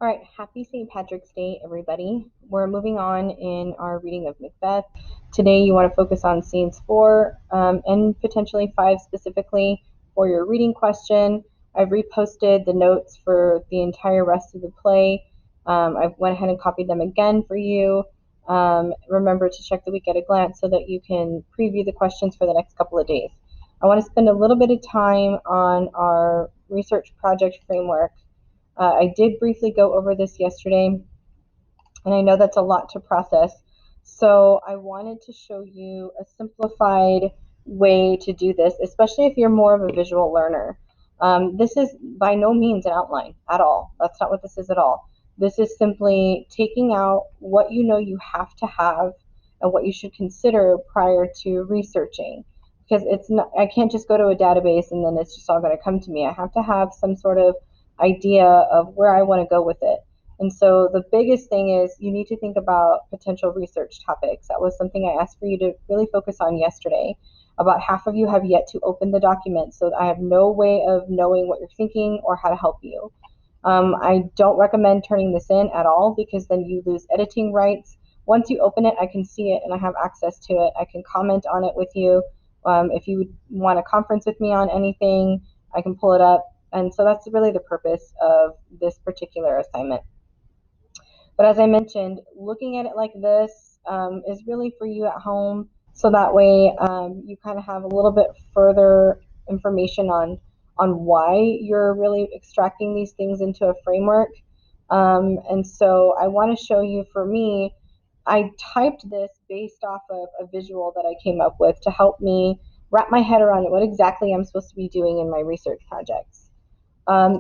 All right, happy St. Patrick's Day, everybody. We're moving on in our reading of Macbeth. Today, you want to focus on scenes 4 and potentially 5 specifically for your reading question. I've reposted the notes for the entire rest of the play. I went ahead and copied them again for you. Remember to check the week at a glance so that you can preview the questions for the next couple of days. I want to spend a little bit of time on our research project framework. I did briefly go over this yesterday, and I know that's a lot to process. So I wanted to show you a simplified way to do this, especially if you're more of a visual learner. This is by no means an outline at all. That's not what this is at all. This is simply taking out what you know you have to have and what you should consider prior to researching. Because it's not, I can't just go to a database and then it's just all going to come to me. I have to have some sort of idea of where I want to go with it. And so the biggest thing is you need to think about potential research topics. That was something I asked for you to really focus on yesterday. About half of you have yet to open the document, so I have no way of knowing what you're thinking or how to help you. I don't recommend turning this in at all because then you lose editing rights. Once you open it, I can see it and I have access to it. I can comment on it with you. If you want a conference with me on anything, I can pull it up. And so that's really the purpose of this particular assignment. But as I mentioned, looking at it like this is really for you at home. So that way you kind of have a little bit further information on why you're really extracting these things into a framework. And so I want to show you, for me, I typed this based off of a visual that I came up with to help me wrap my head around what exactly I'm supposed to be doing in my research projects.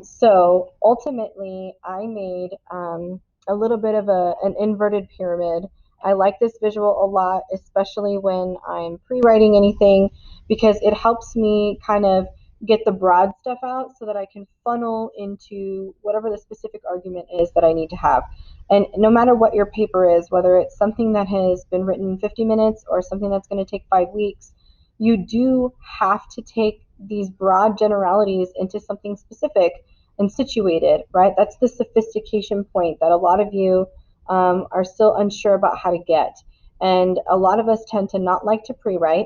So ultimately, I made a little bit of an inverted pyramid. I like this visual a lot, especially when I'm pre-writing anything, because it helps me kind of get the broad stuff out so that I can funnel into whatever the specific argument is that I need to have. And no matter what your paper is, whether it's something that has been written in 50 minutes or something that's going to take 5 weeks, you do have to take these broad generalities into something specific and situated, right? That's the sophistication point that a lot of you are still unsure about how to get. And a lot of us tend to not like to pre-write.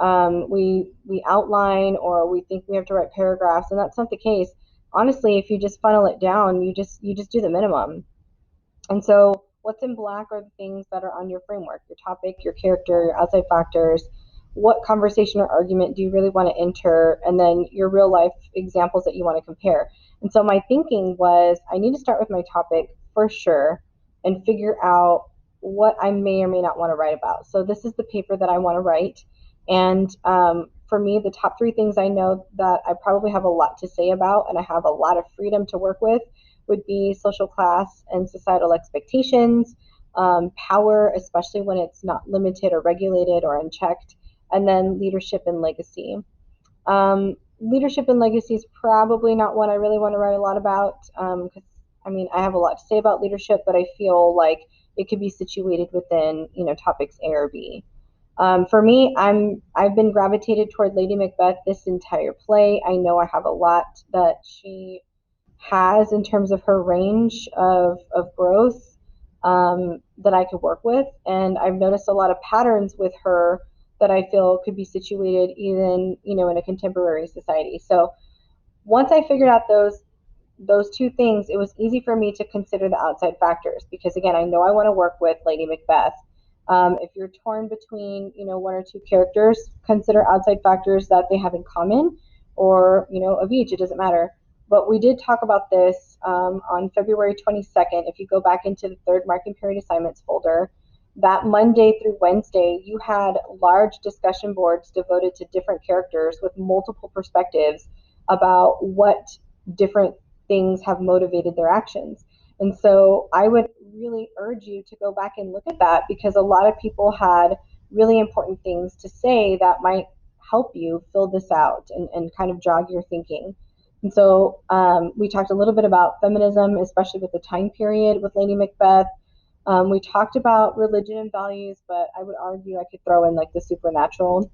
We outline or we think we have to write paragraphs, and that's not the case. Honestly, if you just funnel it down, you just do the minimum. And so what's in black are the things that are on your framework, your topic, your character, your outside factors. What conversation or argument do you really want to enter? And then your real life examples that you want to compare. And so my thinking was I need to start with my topic for sure and figure out what I may or may not want to write about. So this is the paper that I want to write. And for me, the top 3 things I know that I probably have a lot to say about and I have a lot of freedom to work with would be social class and societal expectations, power, especially when it's not limited or regulated or unchecked, and then leadership and legacy. Leadership and legacy is probably not one I really want to write a lot about because I mean I have a lot to say about leadership, but I feel like it could be situated within topics A or B. For me, I've been gravitated toward Lady Macbeth this entire play. I know I have a lot that she has in terms of her range of growth that I could work with. And I've noticed a lot of patterns with her that I feel could be situated even, in a contemporary society. So once I figured out those 2 things, it was easy for me to consider the outside factors because again, I know I want to work with Lady Macbeth. If you're torn between, 1 or 2 characters, consider outside factors that they have in common, or of each. It doesn't matter. But we did talk about this on February 22nd. If you go back into the third marking period assignments folder, that Monday through Wednesday, you had large discussion boards devoted to different characters with multiple perspectives about what different things have motivated their actions. And so I would really urge you to go back and look at that because a lot of people had really important things to say that might help you fill this out and kind of jog your thinking. And so we talked a little bit about feminism, especially with the time period with Lady Macbeth. We talked about religion and values, but I would argue I could throw in like the supernatural.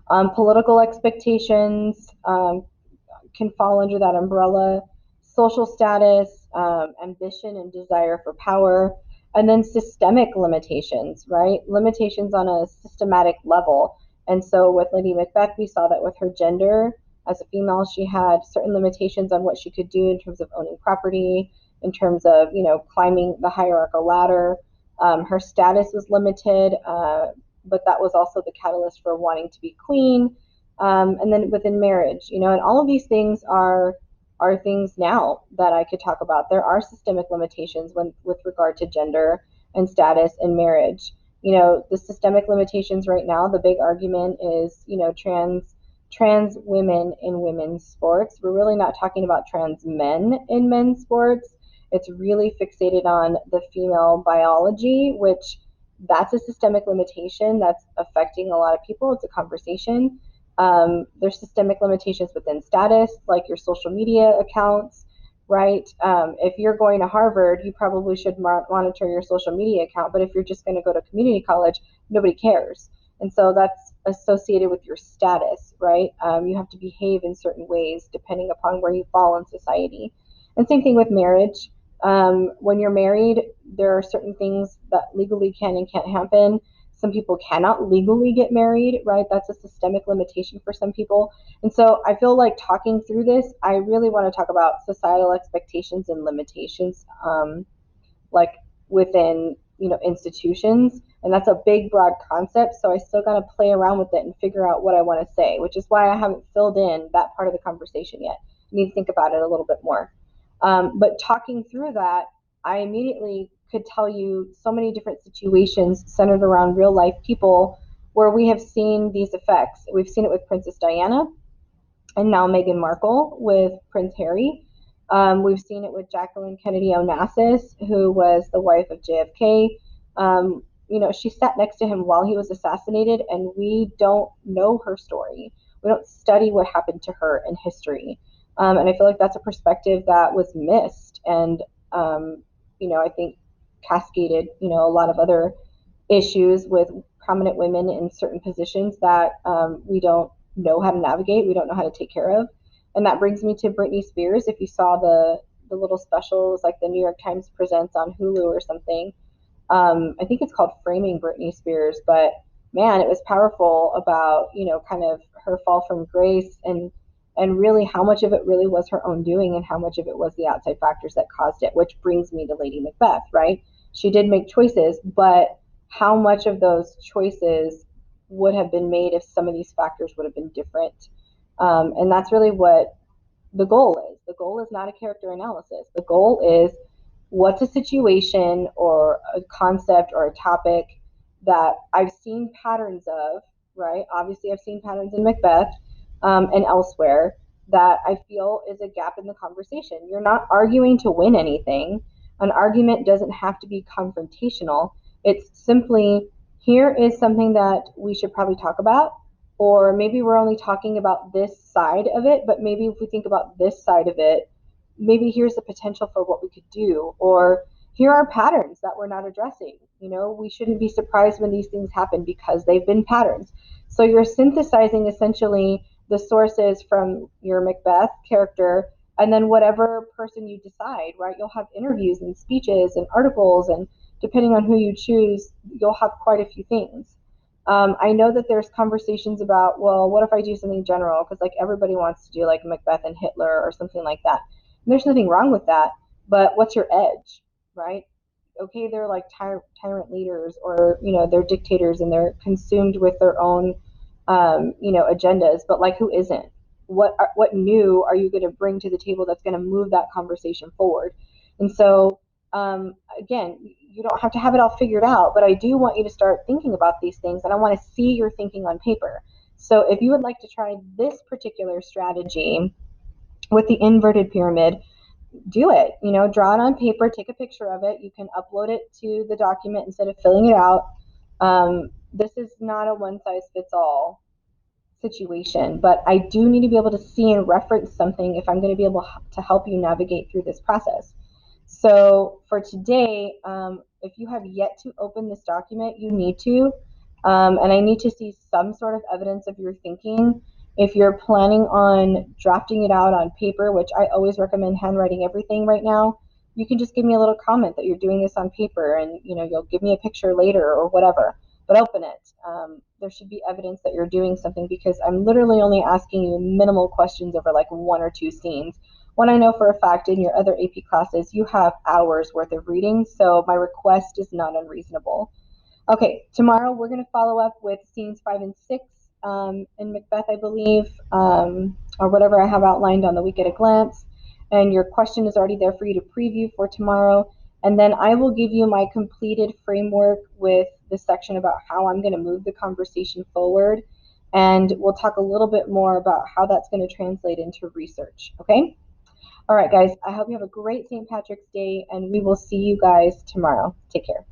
Political expectations can fall under that umbrella. Social status, ambition and desire for power, and then systemic limitations, right? Limitations on a systematic level. And so with Lady Macbeth, we saw that with her gender. As a female, she had certain limitations on what she could do in terms of owning property, in terms of, climbing the hierarchical ladder. Her status was limited, but that was also the catalyst for wanting to be queen. And then within marriage, and all of these things are things now that I could talk about. There are systemic limitations with regard to gender and status in marriage. The systemic limitations right now, the big argument is, trans women in women's sports. We're really not talking about trans men in men's sports. It's really fixated on the female biology, which that's a systemic limitation that's affecting a lot of people. It's a conversation. There's systemic limitations within status, like your social media accounts, right? If you're going to Harvard, you probably should monitor your social media account, but if you're just going to go to community college, nobody cares. And so that's associated with your status, right? You have to behave in certain ways depending upon where you fall in society. And same thing with marriage. When you're married, there are certain things that legally can and can't happen. Some people cannot legally get married, right? That's a systemic limitation for some people. And so I feel like talking through this, I really want to talk about societal expectations and limitations, like within, institutions. And that's a big, broad concept. So I still got to play around with it and figure out what I want to say, which is why I haven't filled in that part of the conversation yet. I need to think about it a little bit more. But talking through that, I immediately could tell you so many different situations centered around real life people where we have seen these effects. We've seen it with Princess Diana and now Meghan Markle with Prince Harry. We've seen it with Jacqueline Kennedy Onassis, who was the wife of JFK. She sat next to him while he was assassinated, and we don't know her story. We don't study what happened to her in history. And I feel like that's a perspective that was missed and, I think cascaded, a lot of other issues with prominent women in certain positions that we don't know how to navigate, we don't know how to take care of. And that brings me to Britney Spears. If you saw the little specials, like the New York Times presents on Hulu or something, I think it's called Framing Britney Spears, but man, it was powerful about, kind of her fall from grace and really how much of it really was her own doing and how much of it was the outside factors that caused it, which brings me to Lady Macbeth, right? She did make choices, but how much of those choices would have been made if some of these factors would have been different? And that's really what the goal is. The goal is not a character analysis. The goal is what's a situation or a concept or a topic that I've seen patterns of, right? Obviously, I've seen patterns in Macbeth and elsewhere that I feel is a gap in the conversation. You're not arguing to win anything. An argument doesn't have to be confrontational. It's simply, here is something that we should probably talk about, or maybe we're only talking about this side of it, but maybe if we think about this side of it, maybe here's the potential for what we could do, or here are patterns that we're not addressing. We shouldn't be surprised when these things happen because they've been patterns. So you're synthesizing essentially the sources from your Macbeth character, and then whatever person you decide, right? You'll have interviews and speeches and articles, and depending on who you choose, you'll have quite a few things. I know that there's conversations about, well, what if I do something general? Because like everybody wants to do like Macbeth and Hitler or something like that. And there's nothing wrong with that, but what's your edge, right? Okay, they're like tyrant leaders, or they're dictators and they're consumed with their own agendas, but like who isn't? What new are you going to bring to the table that's going to move that conversation forward? And so again, you don't have to have it all figured out, but I do want you to start thinking about these things, and I want to see your thinking on paper. So if you would like to try this particular strategy with the inverted pyramid, do it. Draw it on paper, take a picture of it. You can upload it to the document instead of filling it out. This is not a one size fits all situation, but I do need to be able to see and reference something if I'm going to be able to help you navigate through this process. So for today, if you have yet to open this document, you need to, and I need to see some sort of evidence of your thinking. If you're planning on drafting it out on paper, which I always recommend handwriting everything right now, you can just give me a little comment that you're doing this on paper, and you'll give me a picture later or whatever, but open it. There should be evidence that you're doing something, because I'm literally only asking you minimal questions over like 1 or 2 scenes, when I know for a fact in your other AP classes you have hours worth of reading, so my request is not unreasonable. Okay, tomorrow we're going to follow up with scenes 5 and 6 in Macbeth, I believe, or whatever I have outlined on the week at a glance. And your question is already there for you to preview for tomorrow. And then I will give you my completed framework with the section about how I'm going to move the conversation forward. And we'll talk a little bit more about how that's going to translate into research. Okay? All right, guys, I hope you have a great St. Patrick's Day, and we will see you guys tomorrow. Take care.